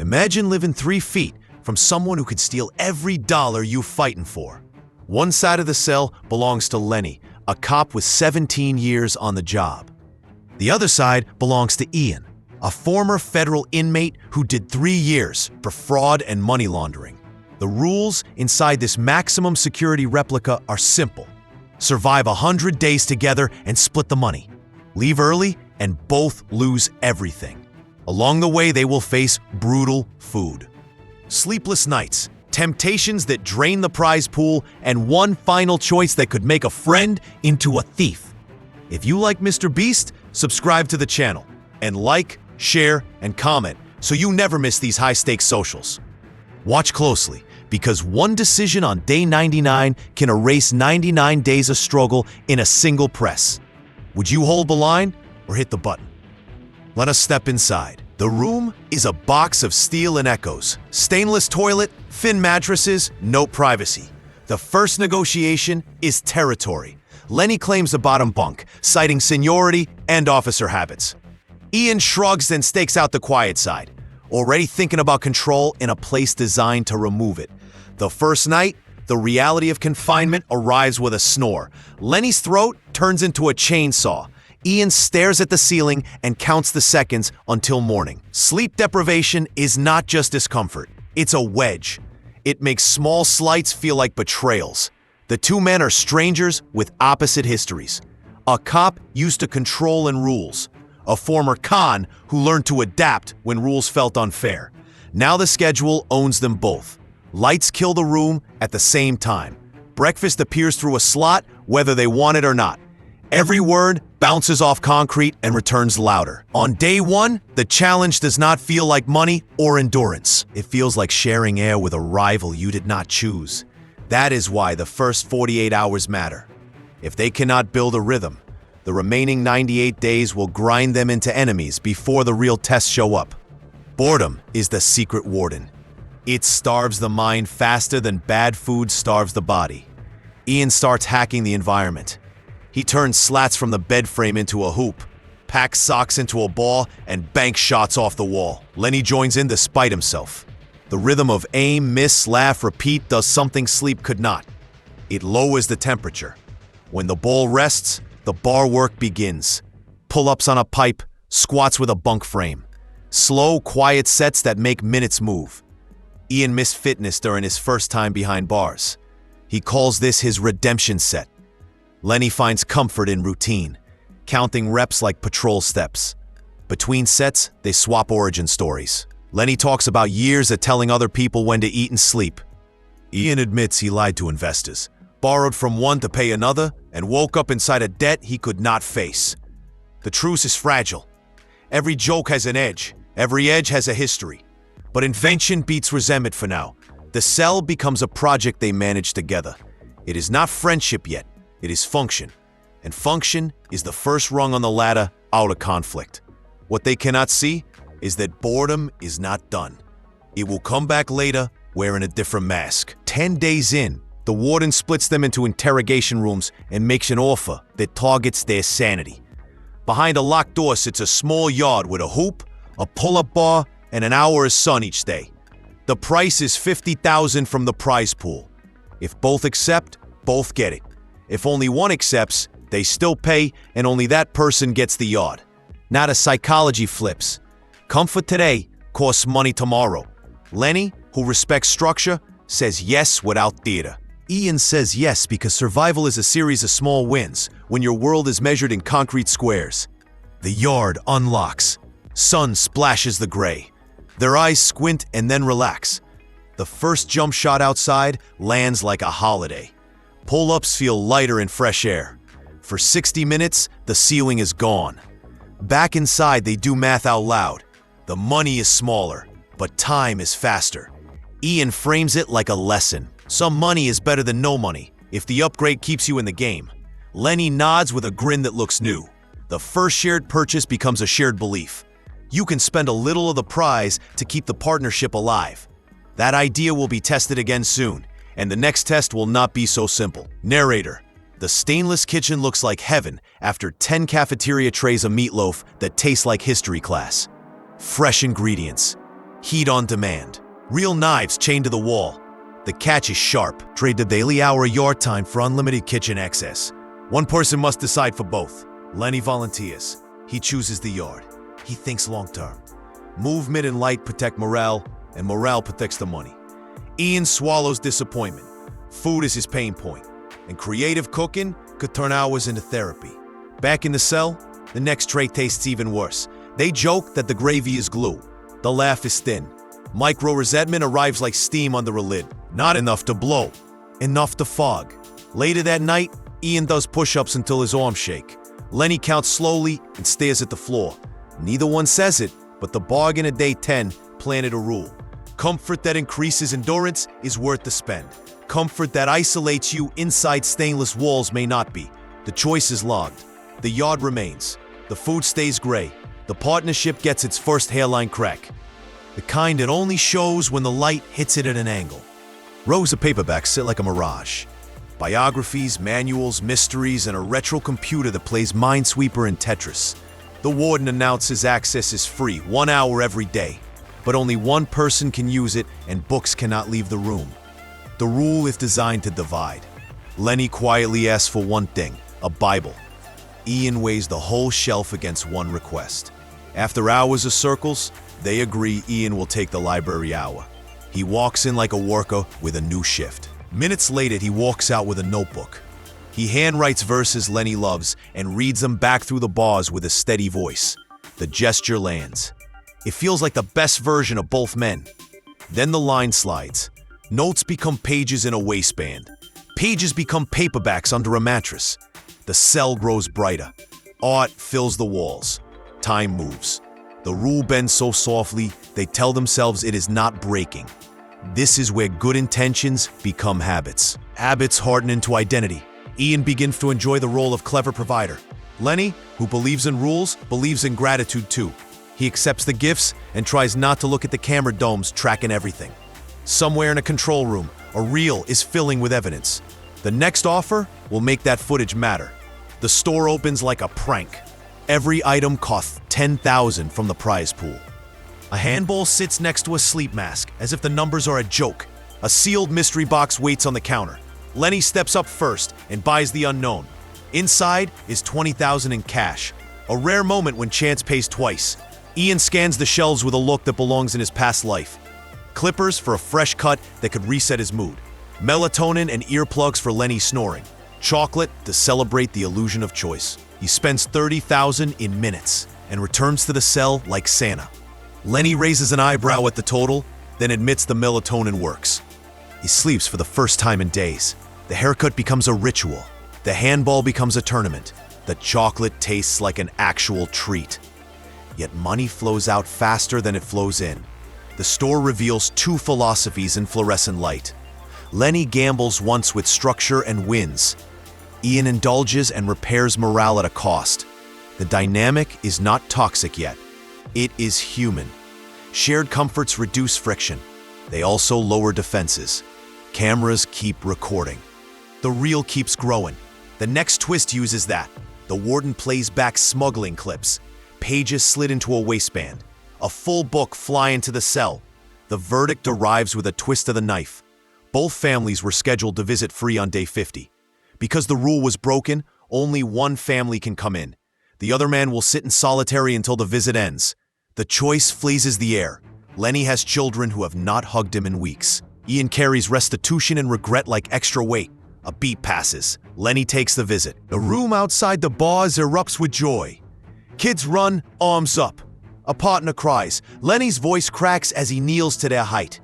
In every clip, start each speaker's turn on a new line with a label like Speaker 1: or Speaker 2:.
Speaker 1: Imagine living 3 feet from someone who could steal every dollar you're fighting for. One side of the cell belongs to Lenny, a cop with 17 years on the job. The other side belongs to Ian, a former federal inmate who did 3 years for fraud and money laundering. The rules inside this maximum security replica are simple. Survive 100 days together and split the money. Leave early and both lose everything. Along the way, they will face brutal food, sleepless nights, temptations that drain the prize pool, and one final choice that could make a friend into a thief. If you like Mr. Beast, subscribe to the channel and like, share, and comment so you never miss these high-stakes socials. Watch closely, because one decision on day 99 can erase 99 days of struggle in a single press. Would you hold the line or hit the button? Let us step inside. The room is a box of steel and echoes. Stainless toilet, thin mattresses, no privacy. The first negotiation is territory. Lenny claims the bottom bunk, citing seniority and officer habits. Ian shrugs and stakes out the quiet side, already thinking about control in a place designed to remove it. The first night, the reality of confinement arrives with a snore. Lenny's throat turns into a chainsaw. Ian stares at the ceiling and counts the seconds until morning. Sleep deprivation is not just discomfort, it's a wedge. It makes small slights feel like betrayals. The two men are strangers with opposite histories. A cop used to control and rules. A former con who learned to adapt when rules felt unfair. Now the schedule owns them both. Lights kill the room at the same time. Breakfast appears through a slot whether they want it or not. Every word bounces off concrete and returns louder. On day 1, the challenge does not feel like money or endurance. It feels like sharing air with a rival you did not choose. That is why the first 48 hours matter. If they cannot build a rhythm, the remaining 98 days will grind them into enemies before the real tests show up. Boredom is the secret warden. It starves the mind faster than bad food starves the body. Ian starts hacking the environment. He turns slats from the bed frame into a hoop, packs socks into a ball, and banks shots off the wall. Lenny joins in despite himself. The rhythm of aim, miss, laugh, repeat does something sleep could not. It lowers the temperature. When the ball rests, the bar work begins. Pull-ups on a pipe, squats with a bunk frame. Slow, quiet sets that make minutes move. Ian missed fitness during his first time behind bars. He calls this his redemption set. Lenny finds comfort in routine, counting reps like patrol steps. Between sets, they swap origin stories. Lenny talks about years of telling other people when to eat and sleep. Ian admits he lied to investors, borrowed from one to pay another, and woke up inside a debt he could not face. The truce is fragile. Every joke has an edge. Every edge has a history. But invention beats resentment for now. The cell becomes a project they manage together. It is not friendship yet. It is function. And function is the first rung on the ladder out of conflict. What they cannot see is that boredom is not done. It will come back later wearing a different mask. 10 days in, the warden splits them into interrogation rooms and makes an offer that targets their sanity. Behind a locked door sits a small yard with a hoop, a pull-up bar, and an hour of sun each day. The price is $50,000 from the prize pool. If both accept, both get it. If only one accepts, they still pay, and only that person gets the yard. Not a psychology flips. Comfort today costs money tomorrow. Lenny, who respects structure, says yes without theater. Ian says yes because survival is a series of small wins when your world is measured in concrete squares. The yard unlocks. Sun splashes the gray. Their eyes squint and then relax. The first jump shot outside lands like a holiday. Pull-ups feel lighter in fresh air. For 60 minutes, the ceiling is gone. Back inside, they do math out loud. The money is smaller, but time is faster. Ian frames it like a lesson. Some money is better than no money if the upgrade keeps you in the game. Lenny nods with a grin that looks new. The first shared purchase becomes a shared belief. You can spend a little of the prize to keep the partnership alive. That idea will be tested again soon, and the next test will not be so simple. Narrator: the stainless kitchen looks like heaven after 10 cafeteria trays of meatloaf that taste like history class. Fresh ingredients, Heat on demand. Real knives chained to the wall. The catch is sharp. Trade the daily hour yard time for unlimited kitchen access. One person must decide for both. Lenny volunteers. He chooses the yard. He thinks long-term. Movement and light protect morale, and morale protects the money. Ian swallows disappointment. Food is his pain point, and creative cooking could turn hours into therapy. Back in the cell, the next tray tastes even worse. They joke that the gravy is glue. The laugh is thin. Micro-resentment arrives like steam under a lid. Not enough to blow, enough to fog. Later that night, Ian does push-ups until his arms shake. Lenny counts slowly and stares at the floor. Neither one says it, but the bargain at day 10 planted a rule. Comfort that increases endurance is worth the spend. Comfort that isolates you inside stainless walls may not be. The choice is logged. The yard remains. The food stays gray. The partnership gets its first hairline crack. The kind that only shows when the light hits it at an angle. Rows of paperbacks sit like a mirage. Biographies, manuals, mysteries, and a retro computer that plays Minesweeper and Tetris. The warden announces access is free, 1 hour every day. But only one person can use it, and books cannot leave the room. The rule is designed to divide. Lenny quietly asks for one thing, a Bible. Ian weighs the whole shelf against one request. After hours of circles, they agree Ian will take the library hour. He walks in like a worker with a new shift. Minutes later, he walks out with a notebook. He handwrites verses Lenny loves and reads them back through the bars with a steady voice. The gesture lands. It feels like the best version of both men. Then the line slides. Notes become pages in a waistband. Pages become paperbacks under a mattress. The cell grows brighter. Art fills the walls. Time moves. The rule bends so softly, they tell themselves it is not breaking. This is where good intentions become habits. Habits harden into identity. Ian begins to enjoy the role of clever provider. Lenny, who believes in rules, believes in gratitude too. He accepts the gifts and tries not to look at the camera domes tracking everything. Somewhere in a control room, a reel is filling with evidence. The next offer will make that footage matter. The store opens like a prank. Every item costs $10,000 from the prize pool. A handball sits next to a sleep mask, as if the numbers are a joke. A sealed mystery box waits on the counter. Lenny steps up first and buys the unknown. Inside is $20,000 in cash, a rare moment when chance pays twice. Ian scans the shelves with a look that belongs in his past life. Clippers for a fresh cut that could reset his mood. Melatonin and earplugs for Lenny snoring. Chocolate to celebrate the illusion of choice. He spends $30,000 in minutes and returns to the cell like Santa. Lenny raises an eyebrow at the total, then admits the melatonin works. He sleeps for the first time in days. The haircut becomes a ritual. The handball becomes a tournament. The chocolate tastes like an actual treat. Yet money flows out faster than it flows in. The store reveals two philosophies in fluorescent light. Lenny gambles once with structure and wins. Ian indulges and repairs morale at a cost. The dynamic is not toxic yet. It is human. Shared comforts reduce friction. They also lower defenses. Cameras keep recording. The reel keeps growing. The next twist uses that. The warden plays back smuggling clips. Pages slid into a waistband. A full book fly into the cell. The verdict arrives with a twist of the knife. Both families were scheduled to visit free on day 50. Because the rule was broken, only one family can come in. The other man will sit in solitary until the visit ends. The choice fleezes the air. Lenny has children who have not hugged him in weeks. Ian carries restitution and regret like extra weight. A beat passes. Lenny takes the visit. The room outside the bars erupts with joy. Kids run, arms up. A partner cries. Lenny's voice cracks as he kneels to their height.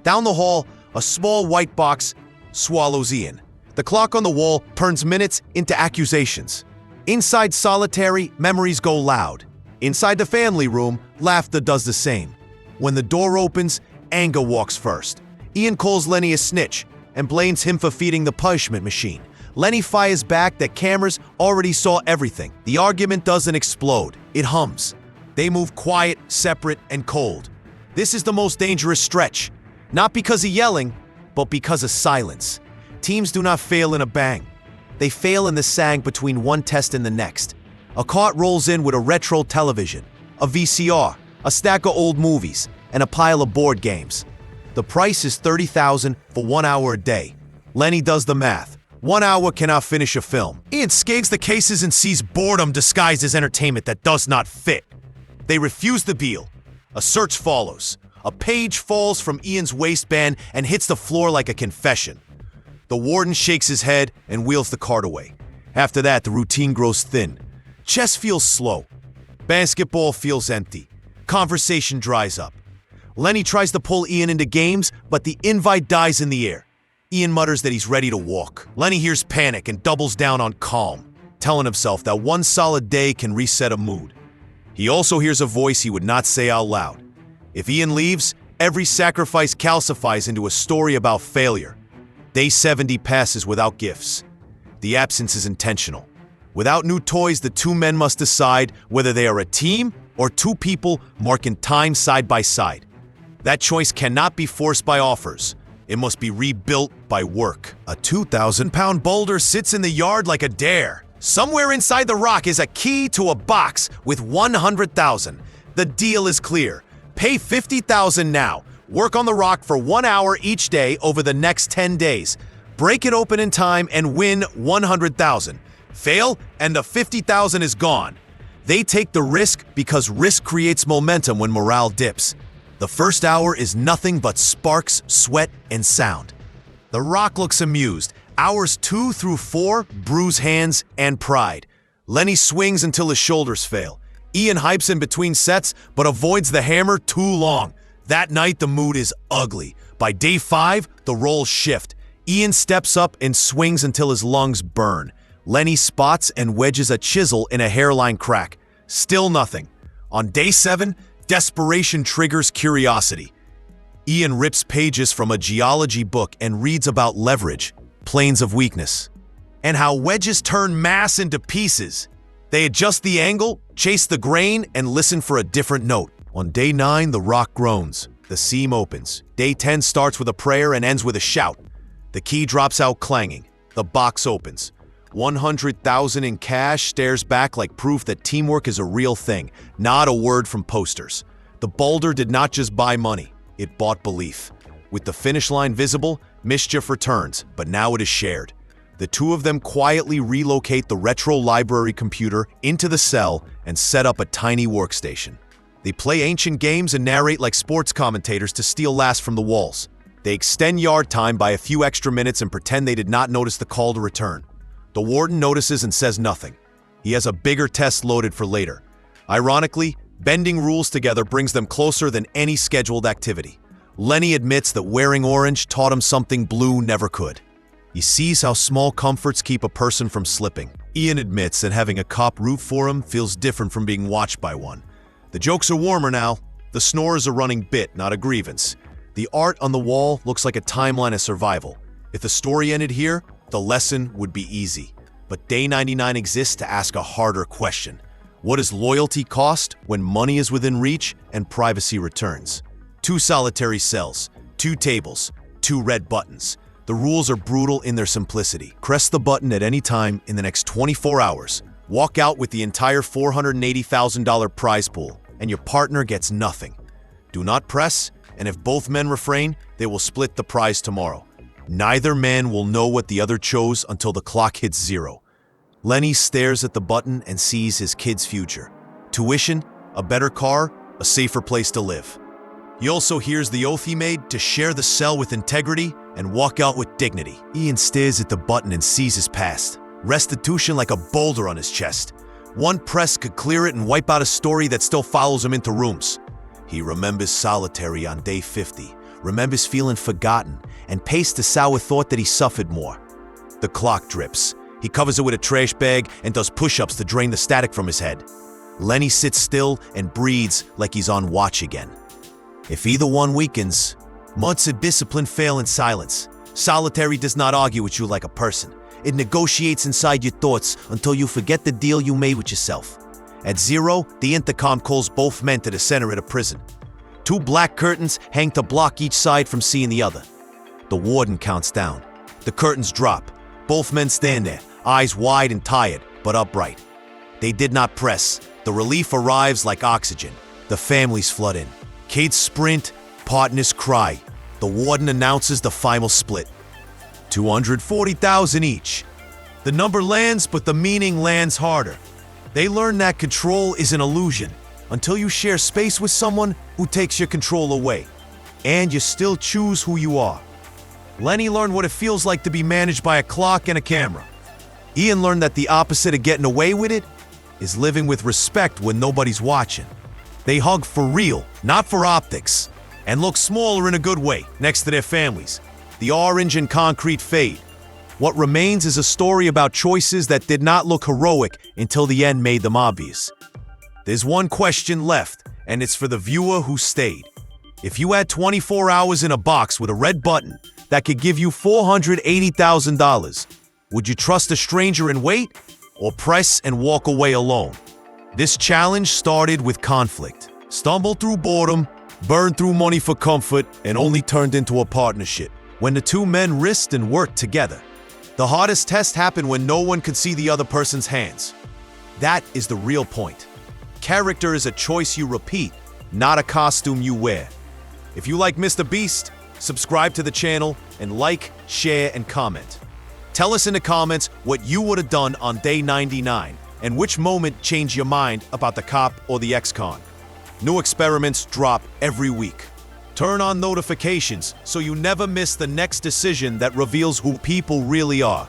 Speaker 1: Down the hall, a small white box swallows Ian. The clock on the wall turns minutes into accusations. Inside solitary, memories go loud. Inside the family room, laughter does the same. When the door opens, anger walks first. Ian calls Lenny a snitch and blames him for feeding the punishment machine. Lenny fires back that cameras already saw everything. The argument doesn't explode, it hums. They move quiet, separate, and cold. This is the most dangerous stretch. Not because of yelling, but because of silence. Teams do not fail in a bang. They fail in the sag between one test and the next. A cart rolls in with a retro television, a VCR, a stack of old movies. and a pile of board games. The price is $30,000 for 1 hour a day. Lenny does the math. 1 hour cannot finish a film. Ian scans the cases and sees boredom disguised as entertainment that does not fit. They refuse the deal. A search follows. A page falls from Ian's waistband and hits the floor like a confession. The warden shakes his head and wheels the cart away. After that, the routine grows thin. Chess feels slow. Basketball feels empty. Conversation dries up. Lenny tries to pull Ian into games, but the invite dies in the air. Ian mutters that he's ready to walk. Lenny hears panic and doubles down on calm, telling himself that one solid day can reset a mood. He also hears a voice he would not say out loud. If Ian leaves, every sacrifice calcifies into a story about failure. Day 70 passes without gifts. The absence is intentional. Without new toys, the two men must decide whether they are a team or two people marking time side by side. That choice cannot be forced by offers. It must be rebuilt by work. A 2,000-pound boulder sits in the yard like a dare. Somewhere inside the rock is a key to a box with $100,000. The deal is clear. Pay $50,000 now. Work on the rock for 1 hour each day over the next 10 days. Break it open in time and win $100,000. Fail, and the $50,000 is gone. They take the risk because risk creates momentum when morale dips. The first hour is nothing but sparks, sweat, and sound. The rock looks amused. Hours 2 through 4 bruise hands and pride. Lenny swings until his shoulders fail. Ian hypes in between sets, but avoids the hammer too long. That night, the mood is ugly. By day 5, the roles shift. Ian steps up and swings until his lungs burn. Lenny spots and wedges a chisel in a hairline crack. Still nothing. On day 7, desperation triggers curiosity. Ian rips pages from a geology book and reads about leverage, planes of weakness, and how wedges turn mass into pieces. They adjust the angle, chase the grain, and listen for a different note. On day 9, the rock groans. The seam opens. Day 10 starts with a prayer and ends with a shout. The key drops out clanging. The box opens. $100,000 in cash stares back like proof that teamwork is a real thing, not a word from posters. The boulder did not just buy money, it bought belief. With the finish line visible, mischief returns, but now it is shared. The two of them quietly relocate the retro library computer into the cell and set up a tiny workstation. They play ancient games and narrate like sports commentators to steal laughs from the walls. They extend yard time by a few extra minutes and pretend they did not notice the call to return. The warden notices and says nothing. He has a bigger test loaded for later. Ironically, bending rules together brings them closer than any scheduled activity. Lenny admits that wearing orange taught him something blue never could. He sees how small comforts keep a person from slipping. Ian admits that having a cop root for him feels different from being watched by one. The jokes are warmer now. The snore is a running bit, not a grievance. The art on the wall looks like a timeline of survival. If the story ended here, the lesson would be easy. But Day 99 exists to ask a harder question. What does loyalty cost when money is within reach and privacy returns? 2 solitary cells, 2 tables, 2 red buttons. The rules are brutal in their simplicity. Press the button at any time in the next 24 hours. Walk out with the entire $480,000 prize pool, and your partner gets nothing. Do not press, and if both men refrain, they will split the prize tomorrow. Neither man will know what the other chose until the clock hits 0. Lenny stares at the button and sees his kid's future. Tuition, a better car, a safer place to live. He also hears the oath he made to share the cell with integrity and walk out with dignity. Ian stares at the button and sees his past. Restitution like a boulder on his chest. One press could clear it and wipe out a story that still follows him into rooms. He remembers solitary on day 50, remembers feeling forgotten, and paced the sour thought that he suffered more. The clock drips. He covers it with a trash bag and does push-ups to drain the static from his head. Lenny sits still and breathes like he's on watch again. If either one weakens, months of discipline fail in silence. Solitary does not argue with you like a person. It negotiates inside your thoughts until you forget the deal you made with yourself. At 0, the intercom calls both men to the center of the prison. 2 black curtains hang to block each side from seeing the other. The warden counts down. The curtains drop. Both men stand there, eyes wide and tired, but upright. They did not press. The relief arrives like oxygen. The families flood in. Kids sprint, partners cry. The warden announces the final split. 240,000 each. The number lands, but the meaning lands harder. They learn that control is an illusion until you share space with someone who takes your control away. And you still choose who you are. Lenny learned what it feels like to be managed by a clock and a camera. Ian learned that the opposite of getting away with it is living with respect when nobody's watching. They hug for real, not for optics, and look smaller in a good way next to their families. The orange and concrete fade. What remains is a story about choices that did not look heroic until the end made them obvious. There's one question left, and it's for the viewer who stayed. If you had 24 hours in a box with a red button that could give you $480,000, would you trust a stranger and wait, or press and walk away alone? This challenge started with conflict, stumbled through boredom, burned through money for comfort, and only turned into a partnership when the two men risked and worked together. The hardest test happened when no one could see the other person's hands. That is the real point. Character is a choice you repeat, not a costume you wear. If you like Mr. Beast, subscribe to the channel and like, share, and comment. Tell us in the comments what you would have done on day 99 and which moment changed your mind about the cop or the ex-con. New experiments drop every week. Turn on notifications so you never miss the next decision that reveals who people really are.